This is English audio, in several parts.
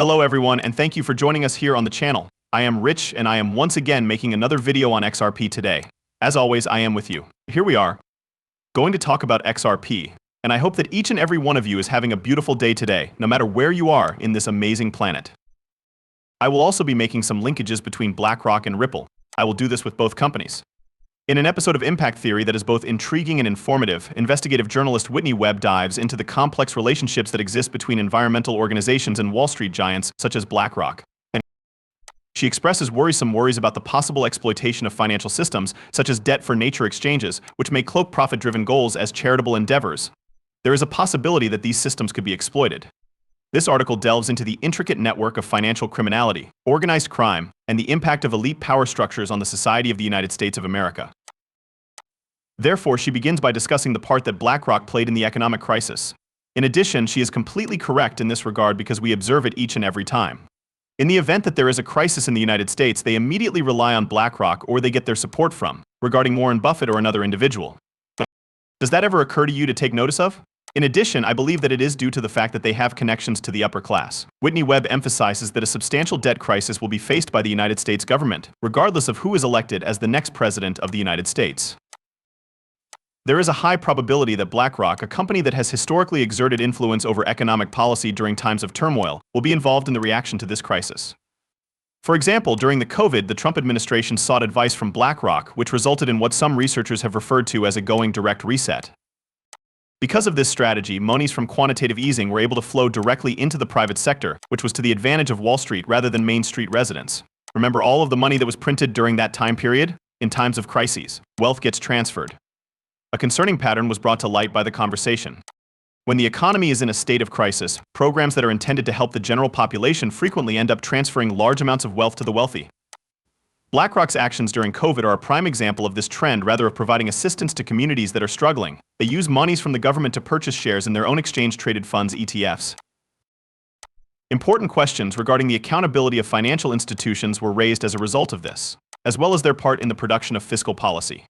Hello everyone, and thank you for joining us here on the channel. I am Rich, and I am once again making another video on XRP today. As always, I am with you. Here we are, going to talk about XRP, and I hope that each and every one of you is having a beautiful day today, no matter where you are in this amazing planet. I will also be making some linkages between BlackRock and Ripple. I will do this with both companies. In an episode of Impact Theory that is both intriguing and informative, investigative journalist Whitney Webb dives into the complex relationships that exist between environmental organizations and Wall Street giants such as BlackRock. She expresses worrisome worries about the possible exploitation of financial systems, such as debt-for-nature exchanges, which may cloak profit-driven goals as charitable endeavors. There is a possibility that these systems could be exploited. This article delves into the intricate network of financial criminality, organized crime, and the impact of elite power structures on the society of the United States of America. Therefore, she begins by discussing the part that BlackRock played in the economic crisis. In addition, she is completely correct in this regard because we observe it each and every time. In the event that there is a crisis in the United States, they immediately rely on BlackRock or they get their support from, regarding Warren Buffett or another individual. Does that ever occur to you to take notice of? In addition, I believe that it is due to the fact that they have connections to the upper class. Whitney Webb emphasizes that a substantial debt crisis will be faced by the United States government, regardless of who is elected as the next president of the United States. There is a high probability that BlackRock, a company that has historically exerted influence over economic policy during times of turmoil, will be involved in the reaction to this crisis. For example, during the COVID, the Trump administration sought advice from BlackRock, which resulted in what some researchers have referred to as a going direct reset. Because of this strategy, monies from quantitative easing were able to flow directly into the private sector, which was to the advantage of Wall Street rather than Main Street residents. Remember all of the money that was printed during that time period? In times of crises, wealth gets transferred. A concerning pattern was brought to light by the conversation. When the economy is in a state of crisis, programs that are intended to help the general population frequently end up transferring large amounts of wealth to the wealthy. BlackRock's actions during COVID are a prime example of this trend. Rather of providing assistance to communities that are struggling, they use monies from the government to purchase shares in their own exchange-traded funds ETFs. Important questions regarding the accountability of financial institutions were raised as a result of this, as well as their part in the production of fiscal policy.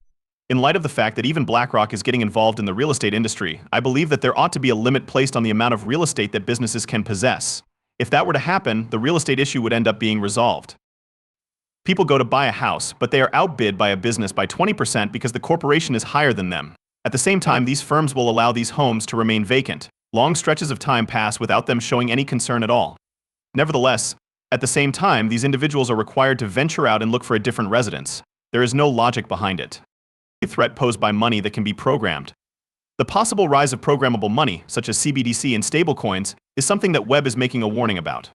In light of the fact that even BlackRock is getting involved in the real estate industry, I believe that there ought to be a limit placed on the amount of real estate that businesses can possess. If that were to happen, the real estate issue would end up being resolved. People go to buy a house, but they are outbid by a business by 20% because the corporation is higher than them. At the same time, these firms will allow these homes to remain vacant. Long stretches of time pass without them showing any concern at all. Nevertheless, at the same time, these individuals are required to venture out and look for a different residence. There is no logic behind it. A threat posed by money that can be programmed. The possible rise of programmable money, such as CBDC and stablecoins, is something that Webb is making a warning about.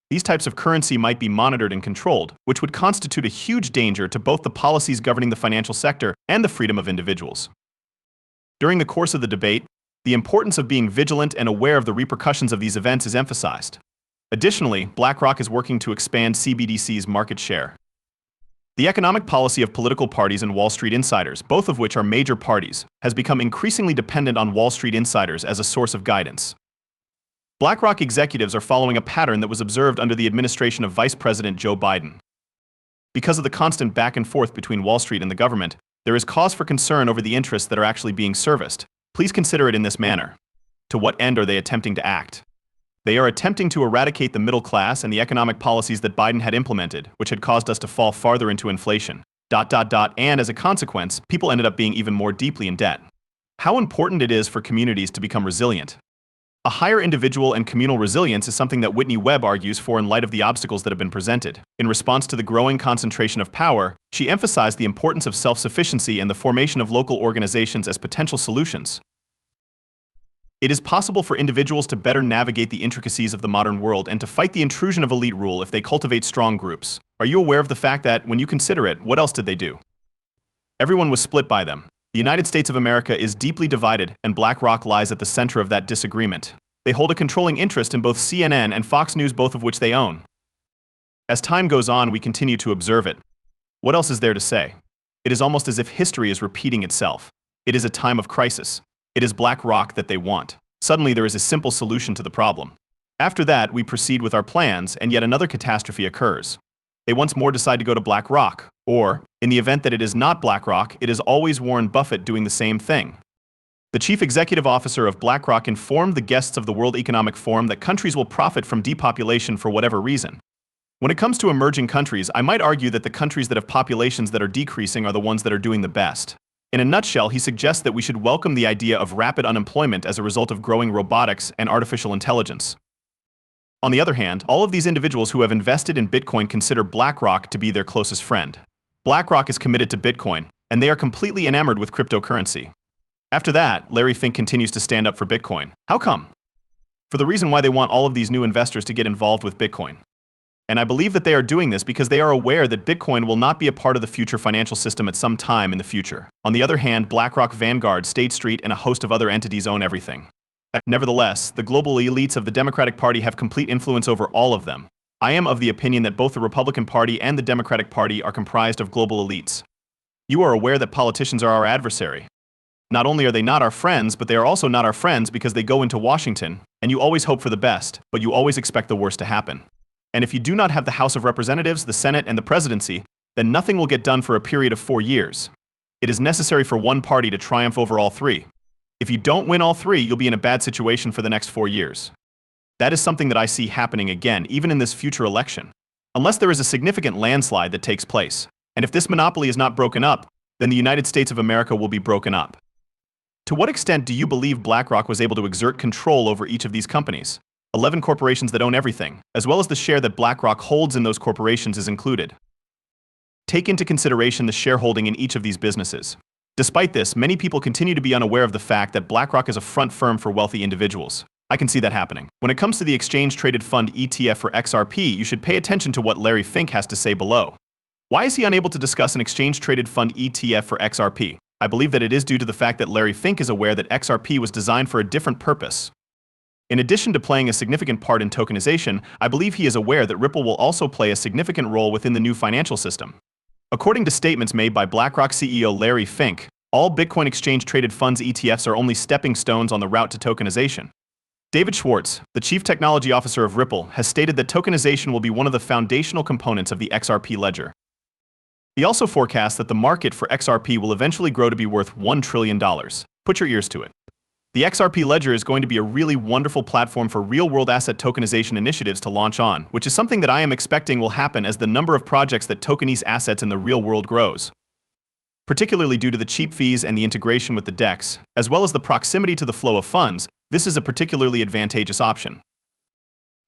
These types of currency might be monitored and controlled, which would constitute a huge danger to both the policies governing the financial sector and the freedom of individuals. During the course of the debate, the importance of being vigilant and aware of the repercussions of these events is emphasized. Additionally, BlackRock is working to expand CBDC's market share. The economic policy of political parties and Wall Street insiders, both of which are major parties, has become increasingly dependent on Wall Street insiders as a source of guidance. BlackRock executives are following a pattern that was observed under the administration of Vice President Joe Biden. Because of the constant back and forth between Wall Street and the government, there is cause for concern over the interests that are actually being serviced. Please consider it in this manner. To what end are they attempting to act? They are attempting to eradicate the middle class and the economic policies that Biden had implemented, which had caused us to fall farther into inflation. And as a consequence, people ended up being even more deeply in debt. How important it is for communities to become resilient. A higher individual and communal resilience is something that Whitney Webb argues for in light of the obstacles that have been presented. In response to the growing concentration of power, she emphasized the importance of self-sufficiency and the formation of local organizations as potential solutions. It is possible for individuals to better navigate the intricacies of the modern world and to fight the intrusion of elite rule if they cultivate strong groups. Are you aware of the fact that, when you consider it, what else did they do? Everyone was split by them. The United States of America is deeply divided, and BlackRock lies at the center of that disagreement. They hold a controlling interest in both CNN and Fox News, both of which they own. As time goes on, we continue to observe it. What else is there to say? It is almost as if history is repeating itself. It is a time of crisis. It is BlackRock that they want. Suddenly, there is a simple solution to the problem. After that, we proceed with our plans, and yet another catastrophe occurs. They once more decide to go to BlackRock, or, in the event that it is not BlackRock, it is always Warren Buffett doing the same thing. The chief executive officer of BlackRock informed the guests of the World Economic Forum that countries will profit from depopulation for whatever reason. When it comes to emerging countries, I might argue that the countries that have populations that are decreasing are the ones that are doing the best. In a nutshell, he suggests that we should welcome the idea of rapid unemployment as a result of growing robotics and artificial intelligence. On the other hand, all of these individuals who have invested in Bitcoin consider BlackRock to be their closest friend. BlackRock is committed to Bitcoin, and they are completely enamored with cryptocurrency. After that, Larry Fink continues to stand up for Bitcoin. How come? For the reason why they want all of these new investors to get involved with Bitcoin. And I believe that they are doing this because they are aware that Bitcoin will not be a part of the future financial system at some time in the future. On the other hand, BlackRock, Vanguard, State Street, and a host of other entities own everything. Nevertheless, the global elites of the Democratic Party have complete influence over all of them. I am of the opinion that both the Republican Party and the Democratic Party are comprised of global elites. You are aware that politicians are our adversary. Not only are they not our friends, but they are also not our friends because they go into Washington, and you always hope for the best, but you always expect the worst to happen. And if you do not have the House of Representatives, the Senate, and the presidency, then nothing will get done for a period of 4 years. It is necessary for one party to triumph over all three. If you don't win all three, you'll be in a bad situation for the next 4 years. That is something that I see happening again, even in this future election. Unless there is a significant landslide that takes place. And if this monopoly is not broken up, then the United States of America will be broken up. To what extent do you believe BlackRock was able to exert control over each of these companies? 11 corporations that own everything, as well as the share that BlackRock holds in those corporations is included. Take into consideration the shareholding in each of these businesses. Despite this, many people continue to be unaware of the fact that BlackRock is a front firm for wealthy individuals. I can see that happening. When it comes to the exchange-traded fund ETF for XRP, you should pay attention to what Larry Fink has to say below. Why is he unable to discuss an exchange-traded fund ETF for XRP? I believe that it is due to the fact that Larry Fink is aware that XRP was designed for a different purpose. In addition to playing a significant part in tokenization, I believe he is aware that Ripple will also play a significant role within the new financial system. According to statements made by BlackRock CEO Larry Fink, all Bitcoin exchange-traded funds ETFs are only stepping stones on the route to tokenization. David Schwartz, the Chief Technology Officer of Ripple, has stated that tokenization will be one of the foundational components of the XRP ledger. He also forecasts that the market for XRP will eventually grow to be worth $1 trillion. Put your ears to it. The XRP ledger is going to be a really wonderful platform for real-world asset tokenization initiatives to launch on, which is something that I am expecting will happen as the number of projects that tokenize assets in the real world grows. Particularly due to the cheap fees and the integration with the DEX, as well as the proximity to the flow of funds, this is a particularly advantageous option.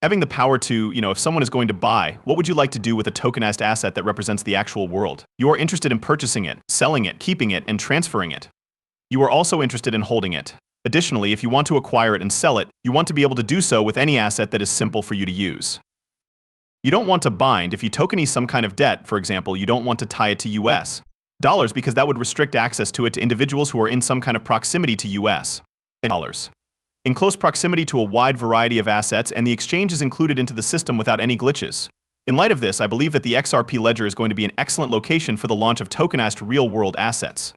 Having the power to, if someone is going to buy, what would you like to do with a tokenized asset that represents the actual world? You are interested in purchasing it, selling it, keeping it, and transferring it. You are also interested in holding it. Additionally, if you want to acquire it and sell it, you want to be able to do so with any asset that is simple for you to use. You don't want to bind. If you tokenize some kind of debt, for example, you don't want to tie it to US dollars because that would restrict access to it to individuals who are in some kind of proximity to US dollars. In close proximity to a wide variety of assets, and the exchange is included into the system without any glitches. In light of this, I believe that the XRP ledger is going to be an excellent location for the launch of tokenized real-world assets.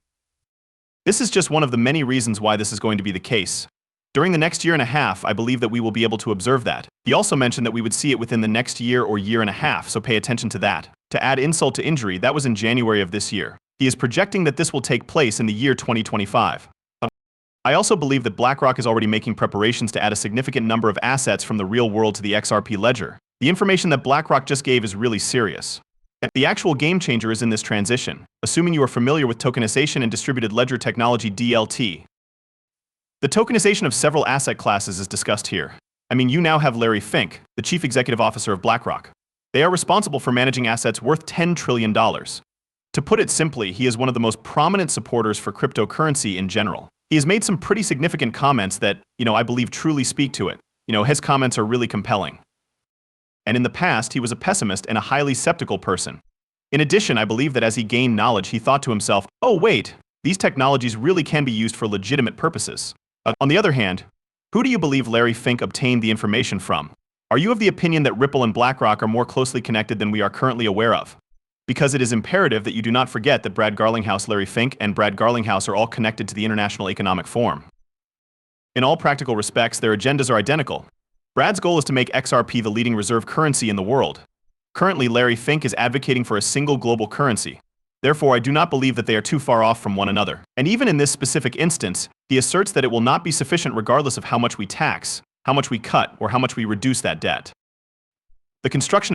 This is just one of the many reasons why this is going to be the case. During the next year and a half, I believe that we will be able to observe that. He also mentioned that we would see it within the next year or year and a half, so pay attention to that. To add insult to injury, that was in January of this year. He is projecting that this will take place in the year 2025. I also believe that BlackRock is already making preparations to add a significant number of assets from the real world to the XRP ledger. The information that BlackRock just gave is really serious. The actual game changer is in this transition, assuming you are familiar with tokenization and distributed ledger technology DLT. The tokenization of several asset classes is discussed here. You now have Larry Fink, the Chief Executive Officer of BlackRock. They are responsible for managing assets worth $10 trillion. To put it simply, he is one of the most prominent supporters for cryptocurrency in general. He has made some pretty significant comments that, I believe truly speak to it. His comments are really compelling. And in the past, he was a pessimist and a highly skeptical person. In addition, I believe that as he gained knowledge, he thought to himself, oh wait, these technologies really can be used for legitimate purposes. On the other hand, who do you believe Larry Fink obtained the information from? Are you of the opinion that Ripple and BlackRock are more closely connected than we are currently aware of? Because it is imperative that you do not forget that Brad Garlinghouse, Larry Fink, and Brad Garlinghouse are all connected to the International Economic Forum. In all practical respects, their agendas are identical. Brad's goal is to make XRP the leading reserve currency in the world. Currently, Larry Fink is advocating for a single global currency. Therefore, I do not believe that they are too far off from one another. And even in this specific instance, he asserts that it will not be sufficient regardless of how much we tax, how much we cut, or how much we reduce that debt. The construction